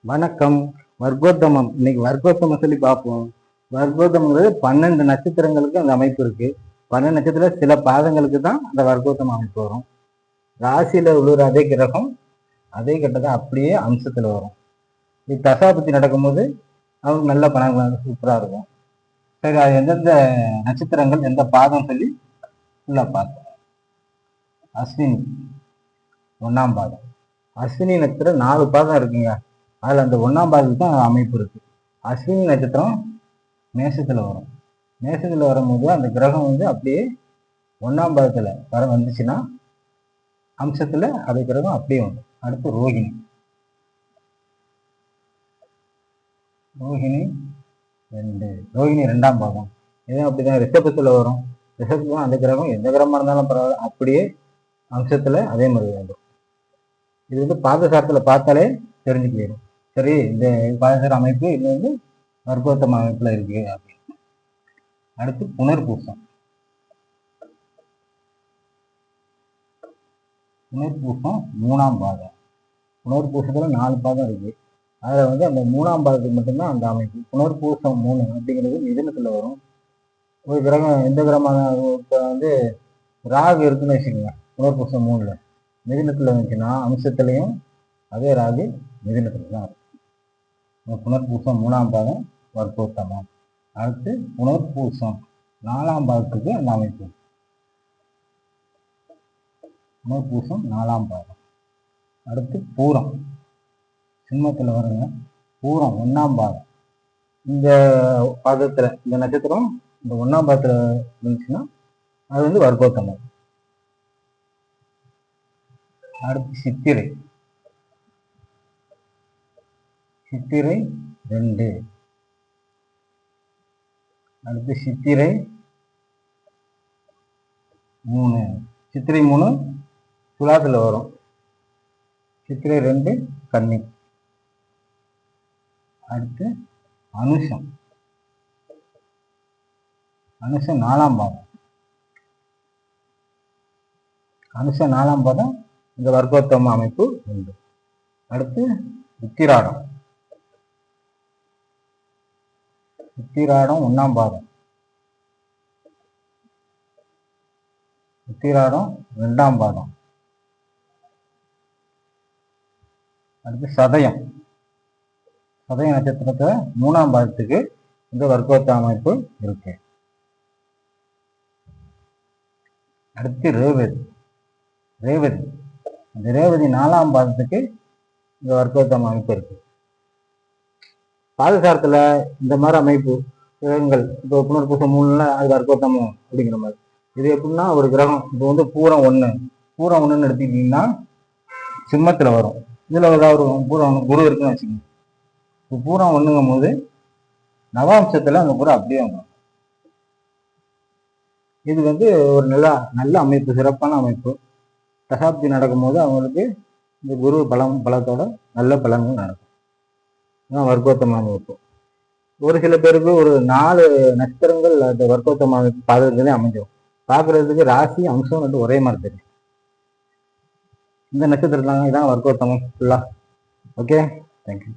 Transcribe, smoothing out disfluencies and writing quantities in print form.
வணக்கம். வர்க்கோத்தமம். இன்னைக்கு வர்க்கோத்தமம் சொல்லி பார்ப்போம். வர்க்கோத்தமங்கிறது 12 நட்சத்திரங்களுக்கு அந்த அமைப்பு இருக்கு. 12 நட்சத்திரம் சில பாதங்களுக்கு தான் அந்த வர்க்கோத்தம அமைப்பு வரும். ராசியில உள்ள அதே கிரகம் அதே கட்டத்தை அப்படியே அம்சத்துல வரும். இது தசாபத்தி நடக்கும்போது அவங்களுக்கு நல்ல பணங்கள் சூப்பரா இருக்கும். சரி, அது எந்தெந்த நட்சத்திரங்கள் எந்த பாதம் சொல்லி உள்ள பார்த்தோம். அஸ்வினி 1ஆம் பாதம். அஸ்வினி நட்சத்திரம் 4 பாதம் இருக்குங்க. அதில் அந்த 1ஆம் பாதத்துக்கு தான் அமைப்பு இருக்கு. அஸ்வினி நட்சத்திரம் மேஷத்துல வரும். மேஷத்துல வரும்போது அந்த கிரகம் அப்படியே 1ஆம் பாதத்துல வந்துச்சுன்னா அம்சத்துல அது கிரகம் அப்படியே வரும். அடுத்து ரோகிணி. ரோகிணி 2ஆம் பாதம். இதுவும் அப்படிதான் ரிஷபத்துல வரும். ரிஷபத்துல அந்த கிரகம் எந்த கிரகமா இருந்தாலும் பரவாயில்ல, அப்படியே அம்சத்துல அதே மாதிரி வந்துடும். இது பாதசாரத்துல பார்த்தாலே தெரிஞ்சு போயிடும். சரி, இந்த பாதசார அமைப்பு இது வர்க்கோத்தம அமைப்புல இருக்கு அப்படின்னு. அடுத்து புனர்பூசம். புனர்பூசம் 3ஆம் பாதம். புனர்பூசத்துல 4 பாதம் இருக்கு. அதுல அந்த 3ஆம் பாதத்துக்கு மட்டும்தான் அந்த அமைப்பு. புனர்பூசம் 3 அப்படிங்கிறது மிதுனத்துல வரும். ஒரு கிரகம் எந்த கிரகமான இப்ப ராகு இருக்குன்னு வச்சுக்கோங்க. புனர்பூசம் 3ல மிதுனத்துல இருந்துச்சுன்னா அம்சத்திலையும் அதே ராகு மிதுனத்துல தான் இருக்கும். புனர்பூசம் 3ஆம் பாதம் வர்க்கோத்தமம். அடுத்து புனர்பூசம் 4ஆம் பாதத்துக்கு அந்த அமைப்பு. புனர்பூசம் 4ஆம் பாதம். அடுத்து பூரம் சிம்மத்துல வருங்க. பூரம் 1ஆம் பாதம். இந்த பாதத்துல இந்த நட்சத்திரம் இந்த 1ஆம் பாதத்துல இருந்துச்சுன்னா அது வர்க்கோத்தமம். அடுத்து சித்திரை. சித்திரை 2. அடுத்து சித்திரை 3. சித்திரை 3 துலாத்துல வரும். சித்திரை 2 கன்னி. அடுத்து அனுஷம். அனுஷம் 4ஆம் பாதம். அனுஷம் 4ஆம் பாதம் இந்த வர்க்கோத்தம அமைப்பு உண்டு. அடுத்து உத்திராடம். உத்திராடம் 1ஆம் பாதம். உத்திராடம் 2ஆம் பாதம். அடுத்து சதயம். சதய நட்சத்திரத்துல 3ஆம் பாதத்துக்கு இந்த வர்க்கோத்தம அமைப்பு இருக்கு. அடுத்து ரேவதி. ரேவதி இந்த ரேவதி 4ஆம் பாதத்துக்கு இந்த வர்க்கோத்தம அமைப்பு இருக்கு. பாதசாரத்துல இந்த மாதிரி அமைப்பு கிரகங்கள் இப்போ புனர்பூசம் 3ல அது வர்க்கோத்தமம் அப்படிங்கிற மாதிரி. இது எப்படின்னா ஒரு கிரகம் இப்போ பூரம் 1ன்னு எடுத்துக்கிட்டீங்கன்னா சிம்மத்துல வரும். இதுல ஏதாவது ஒரு பூரம் குரு இருக்குன்னு வச்சுக்கோங்க. இப்போ பூரம் 1ங்கும் போது நவாம்சத்துல அந்த குரு அப்படியே வந்துடும். இது ஒரு நல்ல அமைப்பு, சிறப்பான அமைப்பு. தசாப்தி நடக்கும்போது அவங்களுக்கு இந்த குரு பலத்தோட நல்ல பலன்கள் நடக்கும். வர்க்கோத்தம அமைப்பு. ஒரு சில பேருக்கு ஒரு 4 நட்சத்திரங்கள் அந்த வர்க்கோத்தம அமைப்பு பாதத்திலே அமைஞ்சிடும். பார்க்கறதுக்கு ராசி அம்சம் ஒரே மாதிரி தெரியும். இந்த நட்சத்திரம் இதான் வர்க்கோத்தமம் ஃபுல்லா. Okay, thank you.